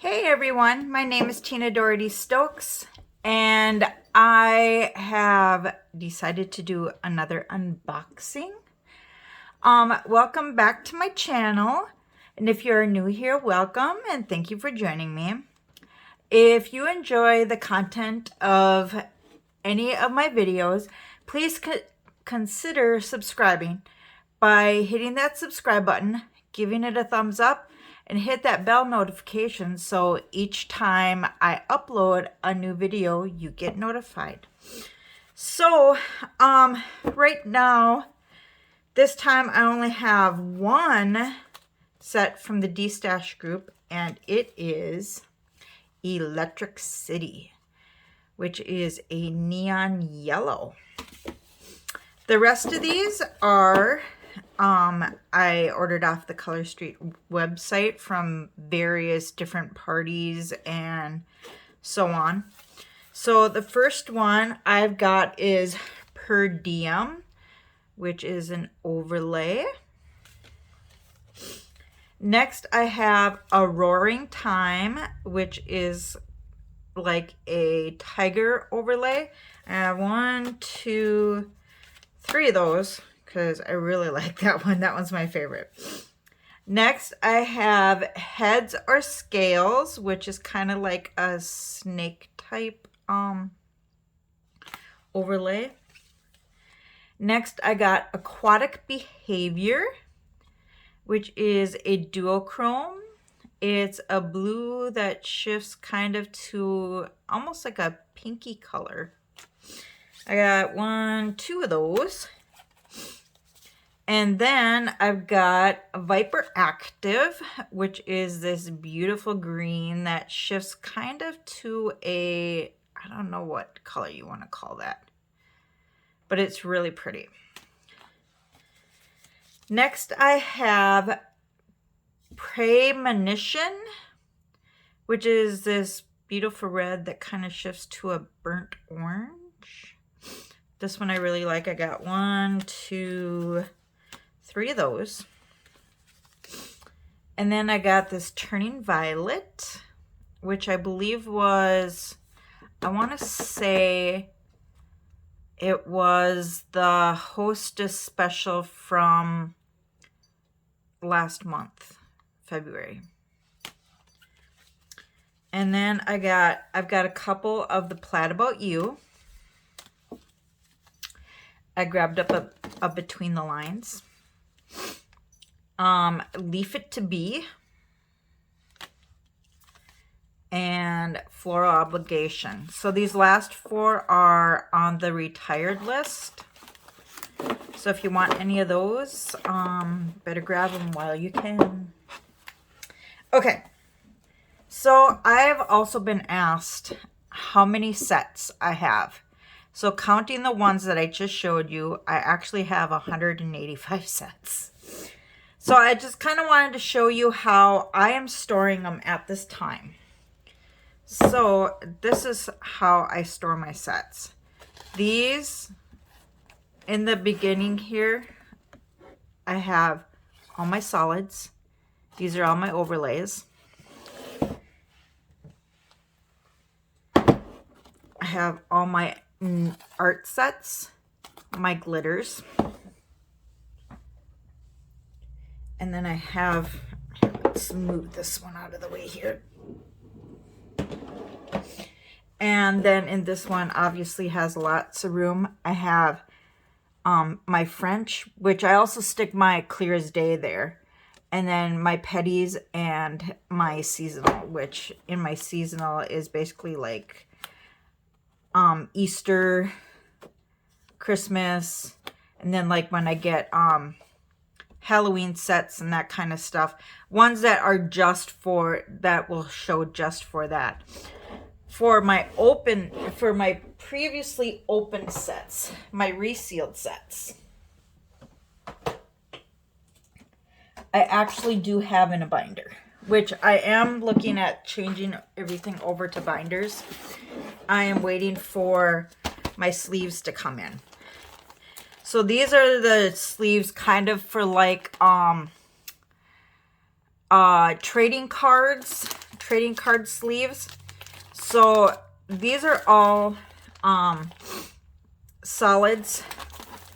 Hey everyone, my name is Tina Dougherty-Stokes and I have decided to do another unboxing. Welcome back to my channel, and if you're new here, welcome and thank you for joining me. If you enjoy the content of any of my videos, please consider subscribing by hitting that subscribe button, giving it a thumbs up, and hit that bell notification so each time I upload a new video, you get notified. So, right now, this time I only have one set from the D-Stash group, and it is Electric City, which is a neon yellow. The rest of these are I ordered off the Color Street website from various different parties and so on. So the first one I've got is Per Diem, which is an overlay. Next I have A Roaring Time, which is like a tiger overlay. I have 1, 2, 3 of those, because I really like that one. That one's my favorite. Next, I have Heads or Scales, which is kind of like a snake type overlay. Next, I got Aquatic Behavior, which is a duochrome. It's a blue that shifts kind of to almost like a pinky color. I got 1, 2 of those. And then I've got Viper Active, which is this beautiful green that shifts kind of to a, I don't know what color you want to call that, but it's really pretty. Next I have Premonition, which is this beautiful red that kind of shifts to a burnt orange. This one I really like. I got 1, 2, 3 of those. And then I got this Turning Violet, which I believe was, I want to say it was the Hostess special from last month, February. And then I've got a couple of the Plaid About You. I grabbed up a Between the Lines. Leaf It to Be, and Floral Obligation. So these last 4 are on the retired list. So if you want any of those, better grab them while you can. Okay, so I've also been asked how many sets I have. So counting the ones that I just showed you, I actually have 185 sets. So I just kind of wanted to show you how I am storing them at this time. So this is how I store my sets. These, in the beginning here, I have all my solids. These are all my overlays. I have all my art sets, my glitters. And then I have, let's move this one out of the way here. And then in this one, obviously has lots of room. I have my French, which I also stick my Clear as Day there. And then my petties and my seasonal, which in my seasonal is basically like Easter, Christmas, and then like when I get Halloween sets and that kind of stuff, ones that are just for that will show just for that. For my previously open sets, my resealed sets, I actually do have in a binder, which I am looking at changing everything over to binders. I am waiting for my sleeves to come in. So these are the sleeves kind of for like trading cards trading card sleeves. So these are all solids.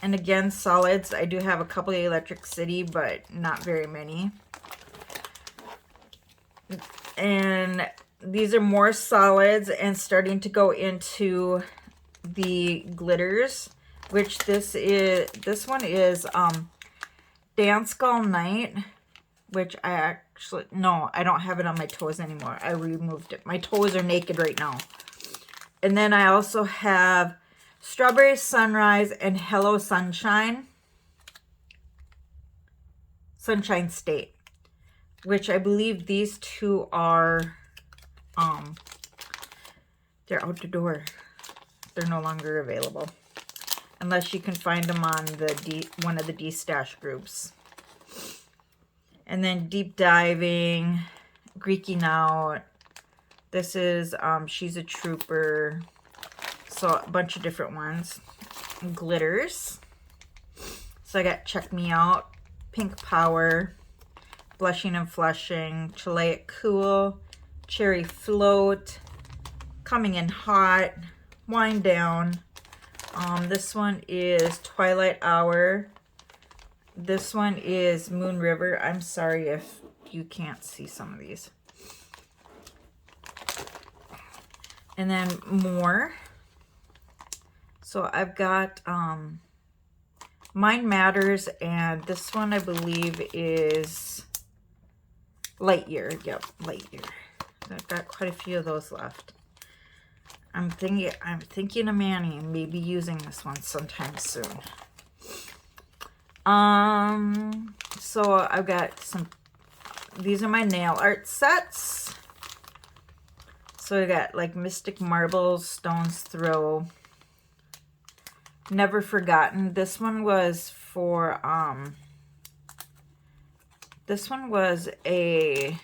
And again, solids. I do have a couple of Electric City, but not very many. And these are more solids and starting to go into the glitters, which this one is Dance All Night, which I don't have it on my toes anymore. I removed it. My toes are naked right now. And then I also have Strawberry Sunrise and Hello Sunshine. Sunshine State, which I believe these two are, they're out the door. They're no longer available. Unless you can find them on the one of the D-Stash groups. And then Deep Diving, Greeking Out. This is She's a Trooper. So a bunch of different ones. Glitters. So I got Check Me Out, Pink Power, Blushing and Flushing, Chilean Cool, Cherry Float, Coming in Hot, Wind Down. This one is Twilight Hour. This one is Moon River. I'm sorry if you can't see some of these. And then more. So I've got Mind Matters, and this one I believe is Light Year. Yep, Light Year. I've got quite a few of those left. I'm thinking of Manny and maybe using this one sometime soon. So I've got these are my nail art sets. So I got like Mystic Marbles, Stone's Throw, Never Forgotten. This one was for, this one was a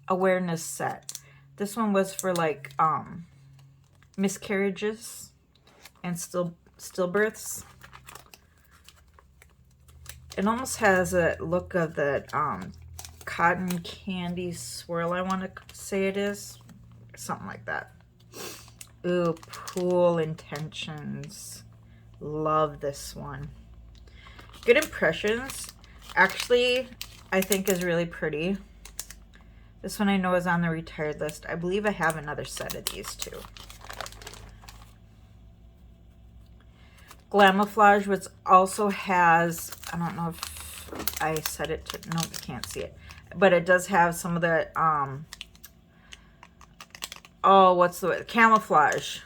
awareness set. This one was for like miscarriages and stillbirths. It almost has a look of that cotton candy swirl, I want to say it is. Something like that. Ooh, Pool Intentions. Love this one. Good Impressions. Actually, I think is really pretty. This one I know is on the retired list. I believe I have another set of these too. Glamouflage, which also has, I don't know if I set it to, no, you can't see it. But it does have some of the, oh, what's the word? Camouflage.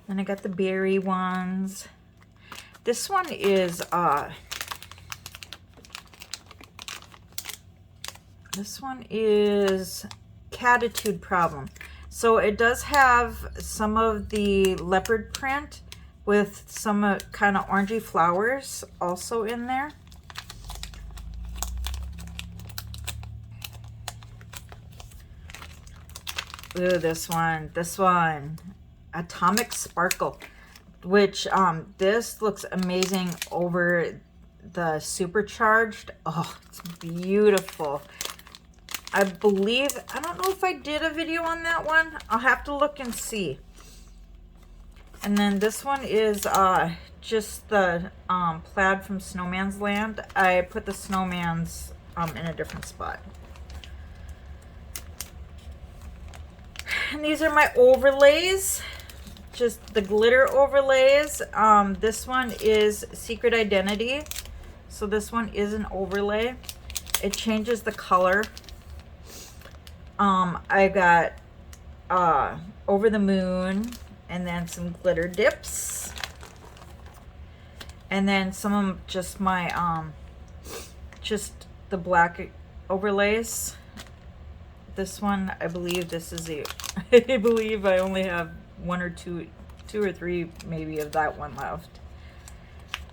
Then I got the berry ones. This one is, Catitude Problem. So it does have some of the leopard print with some kind of orangey flowers also in there. Ooh, this one, Atomic Sparkle, which this looks amazing over the supercharged. Oh, it's beautiful. I believe, I don't know if I did a video on that one. I'll have to look and see. And then this one is just the plaid from Snowman's Land. I put the snowmans in a different spot. And these are my overlays, just the glitter overlays. This one is Secret Identity. So this one is an overlay. It changes the color. I got Over the Moon, and then some glitter dips, and then some of just my just the black overlays. This one, I believe this is I believe I only have two or three maybe of that one left,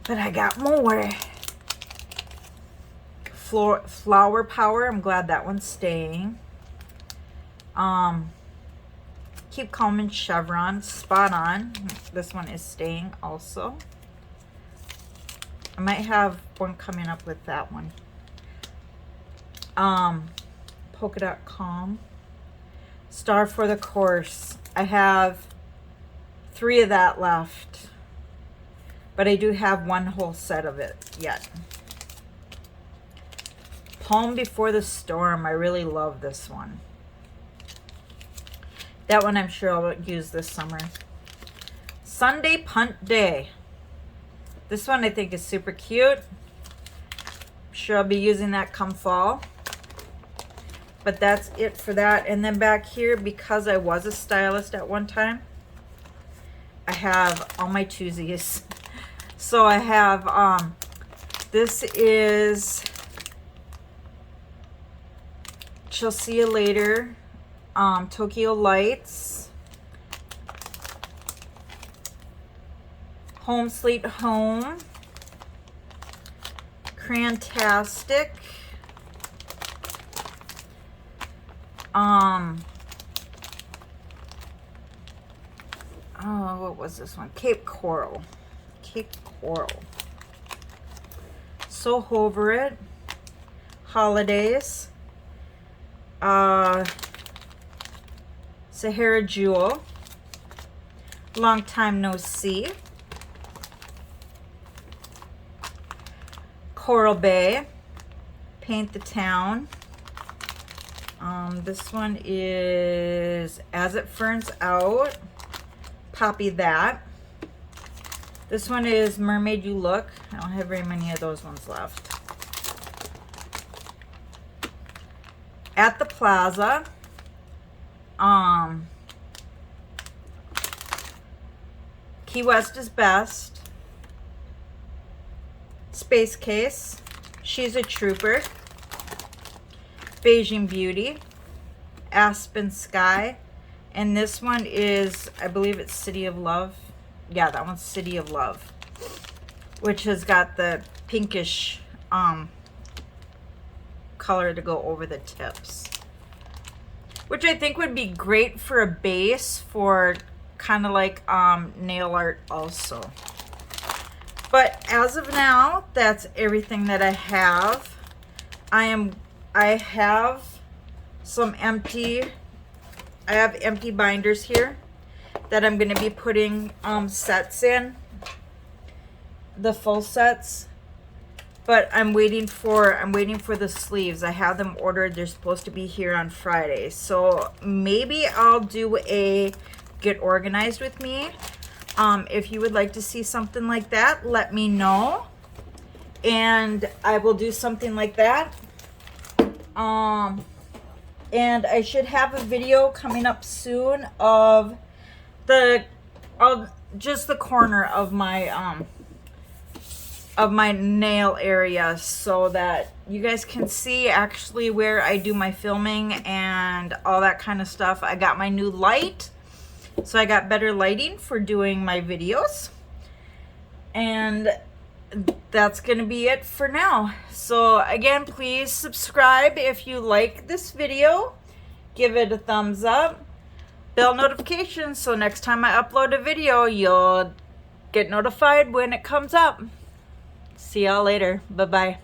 but I got more. Flower Power, I'm glad that one's staying. Keep Calm and Chevron, Spot On. This one is staying also. I might have one coming up with that one. Polka Dot Calm. Star for the Course. I have 3 of that left. But I do have one whole set of it yet. Calm Before the Storm. I really love this one. That one I'm sure I'll use this summer. Sunday Punt Day. This one I think is super cute. I'm sure I'll be using that come fall. But that's it for that. And then back here, because I was a stylist at one time, I have all my twosies. So I have, this is She'll See You Later, Tokyo Lights, Home Sweet Home, Crantastic, oh, what was this one? Cape Coral. Cape Coral. So Over It. Holidays. Sahara Jewel. Long Time No See. Coral Bay. Paint the Town. This one is As It Ferns Out. Poppy That. This one is Mermaid You Look. I don't have very many of those ones left. At the Plaza. Key West is Best. Space Case. She's a Trooper. Beijing Beauty. Aspen Sky. And this one is, I believe it's City of Love. Yeah, that one's City of Love, which has got the pinkish color to go over the tips, which I think would be great for a base for kind of like nail art also. But as of now, that's everything that I have. I have some empty binders here that I'm going to be putting sets in, the full sets. But I'm waiting for the sleeves. I have them ordered. They're supposed to be here on Friday. So maybe I'll do a Get Organized With Me. If you would like to see something like that, let me know. And I will do something like that. And I should have a video coming up soon of just the corner of my nail area, so that you guys can see actually where I do my filming and all that kind of stuff. I got my new light, so I got better lighting for doing my videos. And that's gonna be it for now. So again, please subscribe if you like this video. Give it a thumbs up. Bell notifications, so next time I upload a video, you'll get notified when it comes up. See y'all later. Bye-bye.